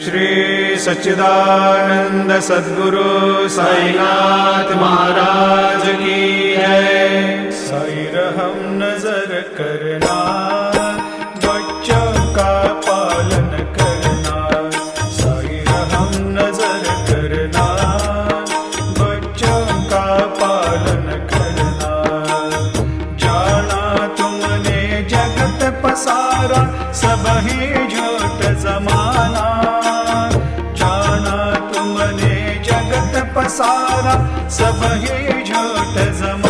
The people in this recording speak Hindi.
श्री सच्चिदानंद सद्गुरु साईनाथ महाराज की है। साई रहम नजर करना, बच्चों का पालन करना। साई रहम नजर करना, बच्चों का पालन करना। जाना तुमने जगत पसारा, सब ही झूठ जमाना। पसारा सब ही झूठ जमा।